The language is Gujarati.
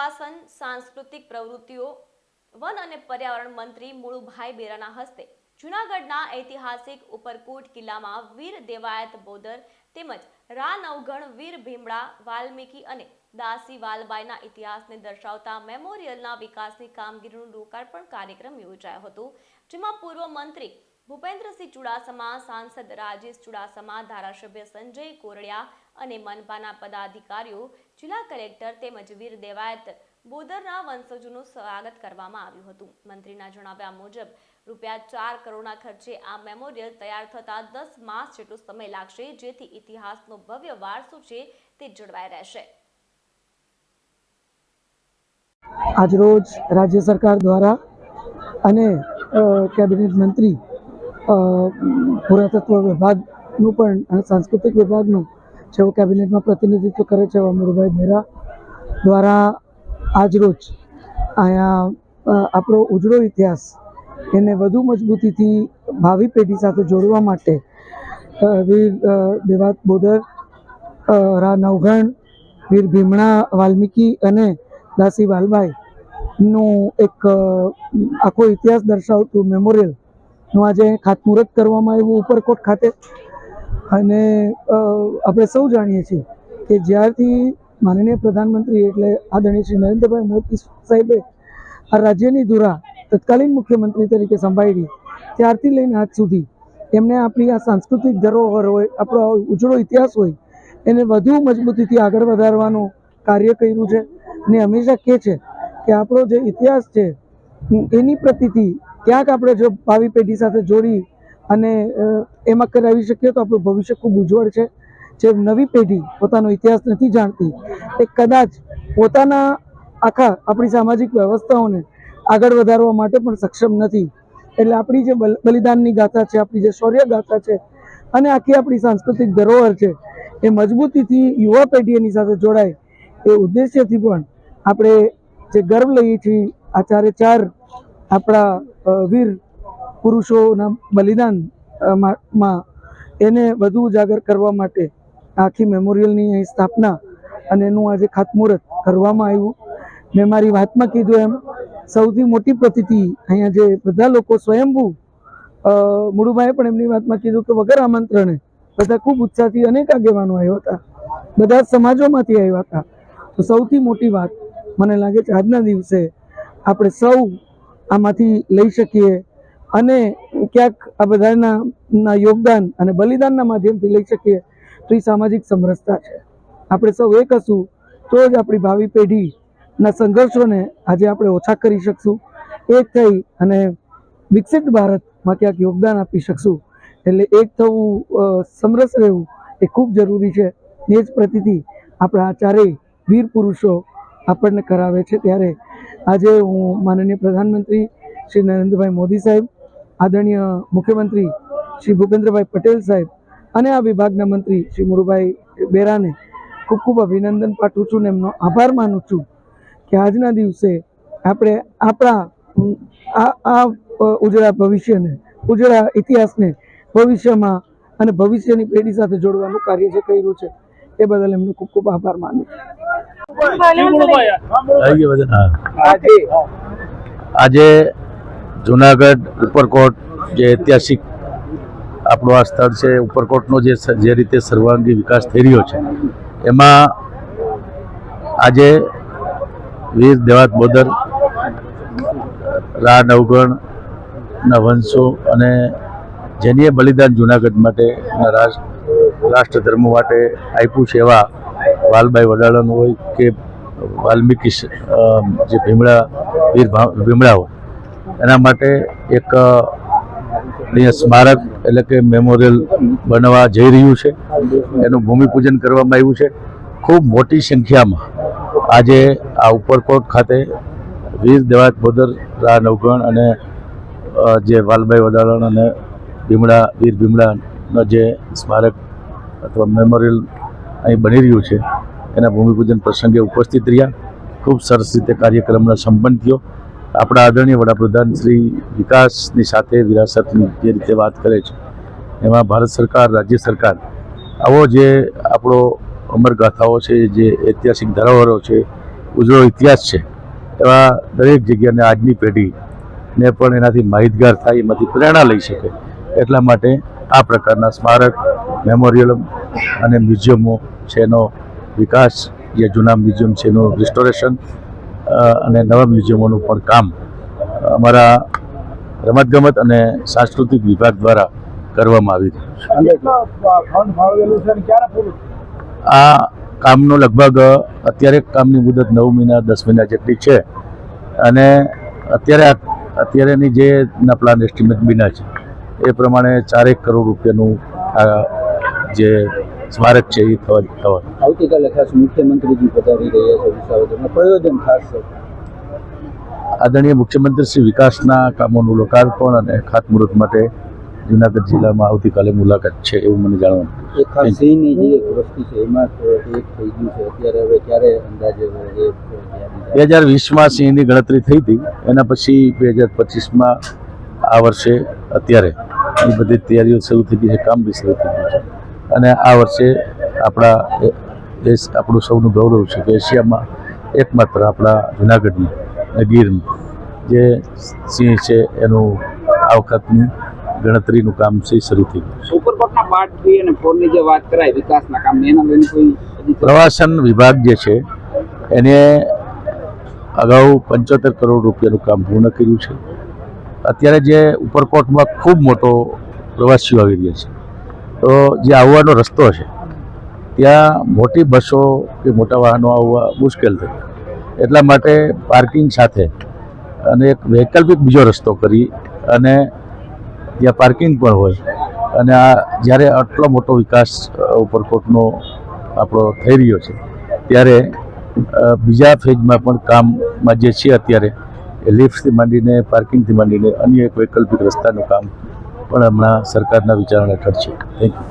પ્રવાસન सांस्कृतिक પ્રવૃત્તિઓ વન અને પર્યાવરણ મંત્રી મુળુભાઈ બેરાના હસ્તે જૂનાગઢના ઐતિહાસિક ઉપરકોટ કિલ્લામાં વીર દેવાયત બોદર તેમજ રા નવગણ વીર ભીમડા વાલ્મીકી અને દાસી વાલબાઈના ઇતિહાસને દર્શાવતા મેમોરિયલના વિકાસની કામગીરીનું લોકાર્પણ કાર્યક્રમ યોજાયો હતો, જેમાં પૂર્વ મંત્રી ભૂપેન્દ્રસિંહ ચુડાસમા, સાંસદ રાજેશ ચુડાસમા, ધારાસભ્ય સંજય કોરડિયા અને મનપાના પદાધિકારીઓ, જિલ્લા કલેક્ટર તેમજ વીર દેવાયત બોદરના વંશજોનું સ્વાગત કરવામાં આવ્યું હતું। મંત્રીના જણાવ્યા મુજબ ₹4 કરોડના ખર્ચે આ મેમોરિયલ તૈયાર થતા 10 માસ જેટલો સમય લાગશે, જેથી ઇતિહાસનો ભવ્ય વારસો છે તે જળવાઈ રહેશે। આજરોજ રાજ્ય સરકાર દ્વારા અને કેબિનેટ મંત્રી પુરાતત્વ વિભાગનું પણ સાંસ્કૃતિક વિભાગનું જેઓ કેબિનેટમાં પ્રતિનિધિત્વ કરે છે એવા મુળુભાઈ બેરા દ્વારા આજરોજ અહીંયા આપણો ઉજળો ઇતિહાસ એને વધુ મજબૂતીથી ભાવિ પેઢી સાથે જોડવા માટે વીર દેવાયત બોદર, રા નવગણ, વીર ભીમડા વાલ્મીકી અને દાસી વાલબાઈનું એક આખો ઇતિહાસ દર્શાવતું મેમોરિયલનું આજે ખાતમુહૂર્ત કરવામાં આવ્યું ઉપરકોટ ખાતે। અને આપણે સૌ જાણીએ છીએ કે જ્યારથી માનનીય પ્રધાનમંત્રી એટલે આદરણીય શ્રી નરેન્દ્રભાઈ મોદી સાહેબે આ રાજ્યની ધુરા તત્કાલીન મુખ્યમંત્રી તરીકે સંભાળી ત્યારથી લઈને આજ સુધી એમને આપણી આ સાંસ્કૃતિક ધરોહર હોય, આપણો ઉજળો ઇતિહાસ હોય એને વધુ મજબૂતીથી આગળ વધારવાનું કાર્ય કર્યું છે। અને હંમેશા કહે છે કે આપણો જે ઇતિહાસ છે એની પ્રતિથી ક્યાંક આપણે જો ભાવિ પેઢી સાથે જોડી અને એમાં કરાવી શકીએ તો આપણું ભવિષ્ય ખૂબ ઉજ્જવળ છે। જે નવી પેઢી પોતાનો ઇતિહાસ નથી જાણતી એ કદાચ પોતાના આખા આપણી સામાજિક વ્યવસ્થાઓને આગળ વધારવા માટે પણ સક્ષમ નથી। એટલે આપણી જે બલિદાનની ગાથા છે, આપણી જે શૌર્ય ગાથા છે અને આખી આપણી સાંસ્કૃતિક ધરોહર છે એ મજબૂતીથી યુવા પેઢી એની સાથે જોડાય એ ઉદ્દેશ્યથી પણ આપણે જે ગર્વ લઈએ છીએ આ 4 આપણા વીર પુરુષોના બલિદાનમાં એને વધુ ઉજાગર કરવા માટે આખી મેમોરિયલની અહીં સ્થાપના અને એનું આજે ખાતમુહૂર્ત કરવામાં આવ્યું। મેં મારી વાતમાં કીધું એમ સૌથી મોટી પ્રતિથી અહીંયા જે બધા લોકો સ્વયંભૂ મુળુભાઈએ પણ એમની વાતમાં કીધું કે વગર આમંત્રણે બધા ખૂબ ઉત્સાહથી અનેક આગેવાનો આવ્યા હતા, બધા સમાજોમાંથી આવ્યા હતા। તો સૌથી મોટી વાત મને લાગે છે આજના દિવસે આપણે સૌ આમાંથી લઈ શકીએ અને ક્યાંક આ બધાના યોગદાન અને બલિદાનના માધ્યમથી લઈ શકીએ તો એ સામાજિક સમરસતા છે। આપણે સૌ એક હશું તો જ આપણી ભાવિ પેઢીના સંઘર્ષોને આજે આપણે ઓછા કરી શકશું, એક થઈ અને વિકસિત ભારતમાં ક્યાંક યોગદાન આપી શકશું। એટલે એક થવું, સમરસ રહેવું એ ખૂબ જરૂરી છે। એ જ પ્રતિથી આપણા આ 4 વીર પુરુષો આપણને કરાવે છે। ત્યારે આજે હું માનનીય પ્રધાનમંત્રી શ્રી નરેન્દ્રભાઈ મોદી સાહેબ, આદરણીય મુખ્યમંત્રી શ્રી ભૂપેન્દ્રભાઈ પટેલ સાહેબ અને આ વિભાગના મંત્રી શ્રી મુળુભાઈ બેરાને ખૂબ ખૂબ અભિનંદન પાઠવું છું અને એમનો આભાર માનું છું કે આજના દિવસે આપણે આપણા આ ઉજળા ભવિષ્યને, ઉજળા ઇતિહાસને ભવિષ્યમાં અને ભવિષ્યની પેઢી સાથે જોડવાનું કાર્ય જે કર્યું છે એ બદલ એમનો ખૂબ ખૂબ આભાર માનું છું। આજે જૂનાગઢ ઉપરકોટ જે ઐતિહાસિક આપણું આ સ્થળ છે, ઉપરકોટનો જે રીતે સર્વાંગી વિકાસ થઈ રહ્યો છે એમાં આજે વીર દેવાયત બોદર, રા નવગણના વંશો અને જેની બલિદાન જૂનાગઢ માટે રાષ્ટ્ર ધર્મ માટે આપ્યું છે એવા વાલબાઈ વડાલાનું હોય કે વાલ્મીકી જે ભીમડા વીર ભીમડા હોય એના માટે એક સ્મારક એટલે કે મેમોરિયલ બનવા જઈ રહ્યું છે। એનું ભૂમિપૂજન કરવામાં આવ્યું છે। ખૂબ મોટી સંખ્યામાં આજે આ ઉપરકોટ ખાતે વીર દેવાયત બોદર, રા નવગણ અને જે વાલબાઈ વડાલા અને વીર ભીમડાનો જે સ્મારક અથવા મેમોરિયલ અહીં બની રહ્યું છે એના ભૂમિપૂજન પ્રસંગે ઉપસ્થિત રહ્યા। ખૂબ સરસ રીતે કાર્યક્રમનો સંપન્ન થયો। આપણા આદરણીય વડાપ્રધાન શ્રી વિકાસની સાથે વિરાસતની જે રીતે વાત કરે છે એમાં ભારત સરકાર, રાજ્ય સરકાર આવો જે આપણો અમરગાથાઓ છે, જે ઐતિહાસિક ધરોહરો છે ઉજળો ઇતિહાસ છે એવા દરેક જગ્યાને આજની પેઢીને પણ એનાથી માહિતગાર થાય, એમાંથી પ્રેરણા લઈ શકે એટલા માટે આ પ્રકારના સ્મારક, મેમોરિયલ અને મ્યુઝિયમો છે એનો વિકાસ, જે જૂના મ્યુઝિયમ છે એનું રિસ્ટોરેશન અને નવા મ્યુઝિયમોનું પણ કામ અમારા રમતગમત અને સાંસ્કૃતિક વિભાગ દ્વારા કરવામાં આવી રહ્યું છે. આ કામનો લગભગ અત્યારે કામની મુદત 9 મહિના 10 મહિના જેટલી છે અને અત્યારેની જે પ્લાન એસ્ટિમેટ બન્યા છે એ પ્રમાણે 4 કરોડ રૂપિયાનું આ જે સ્મારક છે એ થવાનું. આવતીકાલે ખાસ મુખ્યમંત્રીજી પધારી રહ્યા છે વિસાવદરમાં, પ્રયોજન ખાસ છે. આદરણીય મુખ્યમંત્રી શ્રી વિકાસના કામોનું લોકાર્પણ અને ખાતમુહૂર્ત માટે જૂનાગઢ જિલ્લામાં આવતીકાલે મુલાકાત છે એવું મને જાણવાનું. એક ખાસ સિંહની જે એક વસ્તી છે એમાં એક થઈ ગયું છે અત્યારે, હવે ક્યારે અંદાજે 2020માં સિંહની ગણતરી થઈ હતી, એના પછી 2025માં આ વર્ષે અત્યારે એ બધી તૈયારીઓ શરૂ થઈ ગઈ છે, કામ બી શરૂ થઈ ગયું છે અને આ વર્ષે આપણા દેશ, આપણું સૌનું ગૌરવ છે કે એશિયામાં એકમાત્ર આપણા જૂનાગઢમાં અને ગીરમાં જે સિંહ છે એનું આ વખતની ગણતરીનું કામ છે એ શરૂ થઈ ગયું. ઉપરકોટના પાર્ટ 3 અને 4 ની જે વાત કરાય વિકાસના કામ, એના લઈને કોઈ પ્રવાસન વિભાગ જે છે એને અગાઉ 75 કરોડ રૂપિયાનું કામ પૂર્ણ કર્યું છે. અત્યારે જે ઉપરકોટમાં ખૂબ મોટો પ્રવાસીઓ આવી રહ્યા છે, તો જે આવવાનો રસ્તો છે ત્યાં મોટી બસો કે મોટા વાહનો આવવા મુશ્કેલ થઈ, એટલા માટે પાર્કિંગ સાથે અને એક વૈકલ્પિક બીજો રસ્તો કરી અને જ્યાં પાર્કિંગ પણ હોય અને આ જ્યારે આટલો મોટો વિકાસ ઉપરકોટનો આપણો થઈ રહ્યો છે ત્યારે બીજા ફેઝમાં પણ કામમાં જે છે અત્યારે એ લિફ્ટથી માંડીને પાર્કિંગથી માંડીને અન્ય એક વૈકલ્પિક રસ્તાનું કામ પણ હમણાં સરકારના વિચારણા હેઠળ છે. Thank you.